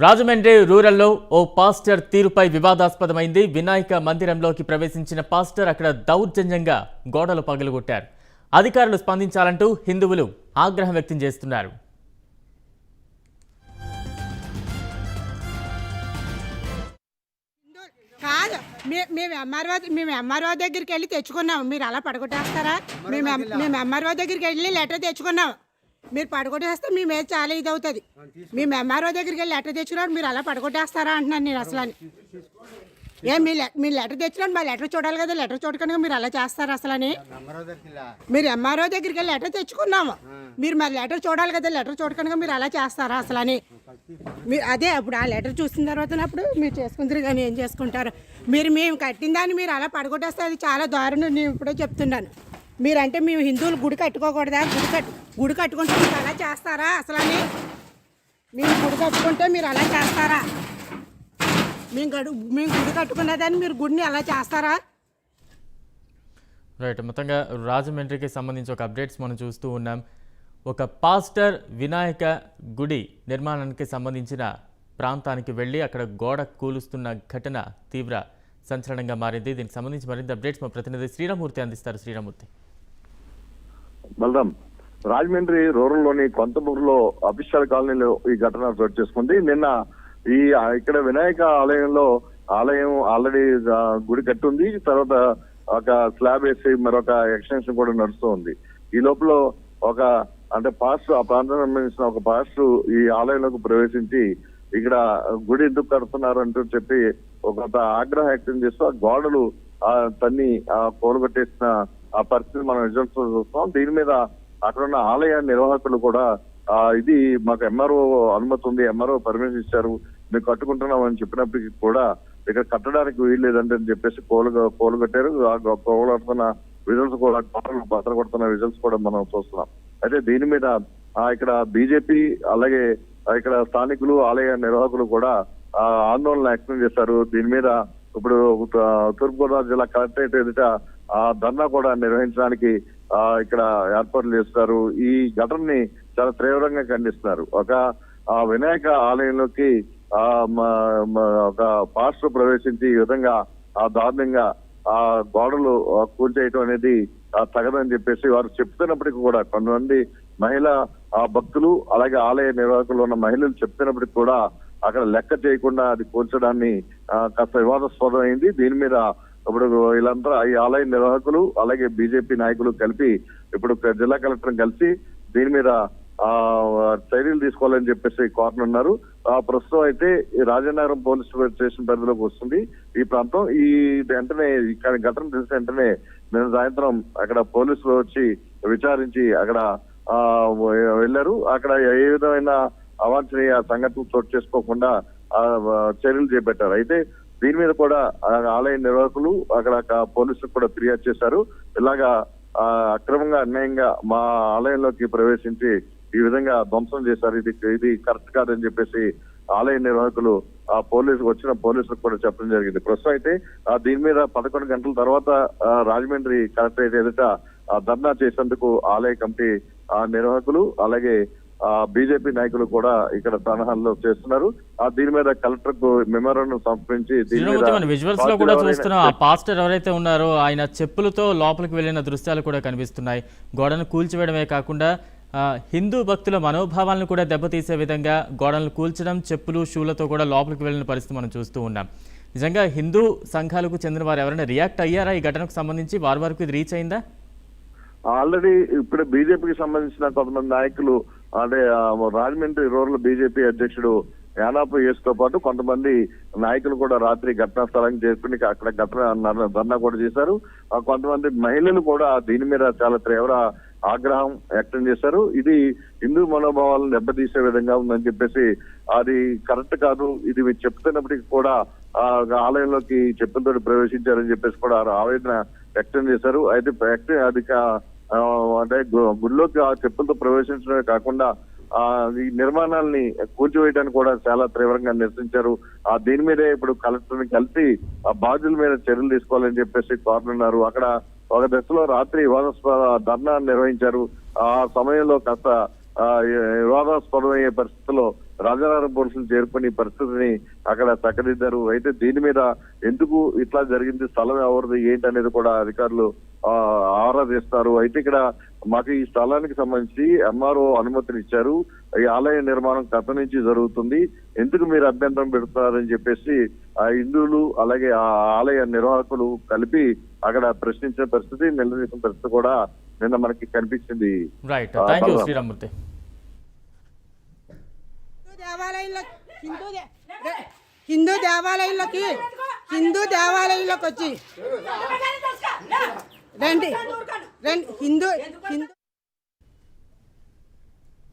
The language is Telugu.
రాజమండ్రి రూరల్లో ఓ పాస్టర్ తీరుపై వివాదాస్పదమైంది. వినాయక మందిరంలోకి ప్రవేశించిన పాస్టర్ అక్కడ దౌర్జన్యంగా గోడలు పగలగొట్టారు. అధికారులు స్పందించాలంటూ హిందువులు ఆగ్రహం వ్యక్తం చేస్తున్నారు. కాదు మేము ఎంఆర్ఓ దగ్గరికి వెళ్ళి తెచ్చుకున్నాం. మీరు అలా పడగొట్టేస్తారా? మేము ఎంఆర్ఓ దగ్గరికి వెళ్ళి లెటర్ తెచ్చుకున్నాం. మీరు పడగొట్టేస్తే మీ మీద చాలా ఇది అవుతుంది. మేము ఎంఆర్ఓ దగ్గరికి వెళ్ళి లెటర్ తెచ్చుకున్నాడు, మీరు అలా పడగొట్టేస్తారా అంటున్నాను నేను అసలు అని. మీరు లెటర్ తెచ్చినాడు, మా లెటర్ చూడాలి కదా, లెటర్ చూడకుండా మీరు అలా చేస్తారు అసలు అని. మీరు ఎంఆర్ఓ దగ్గరికి వెళ్ళి లెటర్ తెచ్చుకున్నాము, మీరు మరి లెటర్ చూడాలి కదా, లెటర్ చూడకుండా మీరు అలా చేస్తారా అసలు అని. మీరు అదే అప్పుడు ఆ లెటర్ చూసిన తర్వాత అప్పుడు మీరు చేసుకుంటారు, కానీ ఏం చేసుకుంటారు. మేము కట్టిన దాన్ని మీరు అలా పడగొట్టేస్తే అది చాలా దారుణం. నేను ఇప్పుడే చెప్తున్నాను. మీరంటే మేము హిందువులు గుడి కట్టుకోకూడదా? గుడి కట్టుకుంటే మీరు అలా చేస్తారా అసలు అని. మేము గుడి కట్టుకుంటే మీరు అలా చేస్తారా? మేము గుడి కట్టుకున్నదాన్ని మీరు గుడిని అలా చేస్తారా? రైట్, మొత్తంగా రాజమండ్రికి సంబంధించి ఒక అప్డేట్స్ మనం చూస్తూ ఉన్నాం. ఒక పాస్టర్ వినాయక గుడి నిర్మాణానికి సంబంధించిన ప్రాంతానికి వెళ్ళి అక్కడ గోడ కూలుస్తున్న ఘటన తీవ్ర సంచలనంగా మారింది. దీనికి సంబంధించి మరింత అప్డేట్స్ మా ప్రతినిధి శ్రీరామూర్తి అందిస్తారు. శ్రీరామూర్తి. బలరాం, రాజమండ్రి రూరల్లోని కొంతమూరులో అఫీషియల్ కాలనీలో ఈ ఘటన చోటు చేసుకుంది. నిన్న ఇక్కడ వినాయక ఆలయం ఆల్రెడీ గుడి కట్టుంది. తర్వాత ఒక స్లాబ్ వేసి మరొక ఎక్స్టెన్షన్ కూడా నడుస్తూ ఉంది. ఈ లోపల పాస్టర్, ఆ ప్రాంతానికి సంబంధించిన ఒక పాస్టర్ ఈ ఆలయంలోకి ప్రవేశించి ఇక్కడ గుడి ఎందుకు కడుతున్నారు అంటూ చెప్పి ఒక ఆగ్రహం వ్యక్తం చేస్తూ ఆ గోడలు తన్ని కూలగొట్టేసిన ఆ పరిస్థితి మనం రిజల్ట్స్ చూస్తున్నాం. దీని మీద అక్కడున్న ఆలయ నిర్వాహకులు కూడా ఇది మాకు ఎంఆర్ఓ అనుమతి ఉంది, ఎంఆర్ఓ పర్మిషన్ ఇచ్చారు, మేము కట్టుకుంటున్నాం అని చెప్పినప్పటికీ కూడా ఇక్కడ కట్టడానికి వీల్లేదంటే అని చెప్పేసి కూలగొట్టారు. కూలగొడుతున్న రిజల్ట్స్ కూడా, బద్దలు కొడుతున్న రిజల్ట్స్ కూడా మనం చూస్తున్నాం. అయితే దీని మీద ఇక్కడ బీజేపీ అలాగే ఇక్కడ స్థానికులు ఆలయ నిర్వాహకులు కూడా ఆందోళన వ్యక్తం చేశారు. దీని మీద ఇప్పుడు తూర్పుగోదావరి జిల్లా కలెక్టరేట్ ఎదుట ధర్నా కూడా నిర్వహించడానికి ఇక్కడ ఏర్పాట్లు చేస్తారు. ఈ ఘటనని చాలా తీవ్రంగా ఖండిస్తున్నారు. ఒక వినాయక ఆలయంలోకి ఒక పాస్టర్ ప్రవేశించి ఈ విధంగా దారుణంగా గోడలు కూల్చేయటం అనేది తగదని చెప్పేసి వారు చెప్తున్నప్పటికీ కూడా కొంతమంది మహిళా భక్తులు అలాగే ఆలయ నిర్వాహకులు ఉన్న మహిళలు చెప్తున్నప్పటికీ కూడా అక్కడ లెక్క చేయకుండా అది కూల్చడాన్ని కాస్త వివాదాస్పదమైంది. దీని మీద ఇప్పుడు వీళ్ళంతా ఈ ఆలయ నిర్వాహకులు అలాగే బీజేపీ నాయకులు కలిపి ఇప్పుడు జిల్లా కలెక్టర్ కలిసి దీని మీద చర్యలు తీసుకోవాలని చెప్పేసి కోరనున్నారు. ప్రస్తుతం అయితే ఈ రాజనగరం పోలీస్ స్టేషన్ పరిధిలోకి వస్తుంది ఈ ప్రాంతం. ఈ వెంటనే ఘటన తెలిసిన వెంటనే నిన్న సాయంత్రం అక్కడ పోలీసులు వచ్చి విచారించి అక్కడ వెళ్లారు. అక్కడ ఏ విధమైన అవాంఛనీయ సంఘటనలు చోటు చేసుకోకుండా చర్యలు చేపట్టారు. అయితే దీని మీద కూడా ఆలయ నిర్వాహకులు అక్కడ పోలీసులకు కూడా ఫిర్యాదు చేశారు. ఇలాగా అక్రమంగా అన్యాయంగా మా ఆలయంలోకి ప్రవేశించి ఈ విధంగా ధ్వంసం చేశారు, ఇది కరెక్ట్ కాదని చెప్పేసి ఆలయ నిర్వాహకులు వచ్చిన పోలీసులకు కూడా చెప్పడం జరిగింది. ప్రస్తుతం అయితే దీని మీద 11 గంటల తర్వాత రాజమండ్రి కలెక్టరేట్ ఎదుట ధర్నా చేసేందుకు ఆలయ కమిటీ నిర్వాహకులు అలాగే బీజేపీ నాయకులు కూడా ఇక్కడ తనహాల్లో చేస్తున్నారు. దీని మీద కలెక్టర్ కు మెమోరాండం సమర్పించి విజువల్స్ లో కూడా చూస్తున్నాం. ఆ పాస్టర్ ఎవరైతే ఉన్నారో ఆయన చెప్పులతో లోపలికి వెళ్లిన దృశ్యాలు కూడా కనిపిస్తున్నాయి. గోడను కూల్చివేయడమే కాకుండా హిందూ భక్తుల మనోభావాలను కూడా దెబ్బతీసే విధంగా గోడలను కూల్చడం, చెప్పులు షూలతో కూడా లోపలికి వెళ్లిన పరిస్థితి మనం చూస్తూ ఉన్నాం. నిజంగా హిందూ సంఘాలకు చెందిన వారు ఎవరైనా రియాక్ట్ అయ్యారా ఈ ఘటనకు సంబంధించి? వారి వరకు ఇది రీచ్ అయిందా? ఆల్రెడీ ఇప్పుడు బీజేపీకి సంబంధించిన కొంతమంది నాయకులు రాజమండ్రి రూరల్ బీజేపీ అధ్యక్షుడు యానాపు యేసుతో పాటు కొంతమంది నాయకులు కూడా రాత్రి ఘటనా స్థలానికి చేరుకుని అక్కడ ధర్నా కూడా చేశారు. కొంతమంది మహిళలు కూడా దీని మీద చాలా తీవ్ర ఆగ్రహం వ్యక్తం చేశారు. ఇది హిందూ మనోభావాలను దెబ్బతీసే విధంగా ఉందని చెప్పేసి అది కరెక్ట్ కాదు, ఇది మీరు చెప్తున్నప్పటికీ కూడా ఆలయంలోకి చెప్పులతో ప్రవేశించారని చెప్పేసి కూడా ఆవేదన వ్యక్తం చేశారు. అయితే అది గుడిలోకి చెప్పులతో ప్రవేశించడమే కాకుండా ఈ నిర్మాణాలని కూల్చివేయడానికి కూడా చాలా తీవ్రంగా నిరసించారు. దీని మీదే ఇప్పుడు కలెక్టర్ ని కలిసి బాధ్యుల మీద చర్యలు తీసుకోవాలని చెప్పేసి కోరనున్నారు. అక్కడ ఒక దశలో రాత్రి ధర్నా నిర్వహించారు. ఆ సమయంలో కాస్త వివాదాస్పదమయ్యే పరిస్థితుల్లో రాజానగరం పోలీసులు చేరుకుని ఈ పరిస్థితిని అక్కడ చక్కదిద్దారు. అయితే దీని మీద ఎందుకు ఇట్లా జరిగింది, స్థలం ఎవరిది ఏంటి అనేది కూడా అధికారులు ఆరా తీస్తారు. అయితే ఇక్కడ మాకు ఈ స్థలానికి సంబంధించి ఎంఆర్ఓ అనుమతిని ఇచ్చారు. ఈ ఆలయ నిర్మాణం గత నుంచి జరుగుతుంది, ఎందుకు మీరు అభ్యంతరం పెడుతున్నారని చెప్పేసి ఆ హిందువులు అలాగే ఆ ఆలయ నిర్వాహకులు కలిపి అక్కడ ప్రశ్నించిన పరిస్థితి, నిలదీసిన పరిస్థితి కూడా నిన్న మనకి కనిపించింది. Right, thank you Sreeramamurthy. Hindu దేవాలయంలోకి వచ్చి రండి హిందూ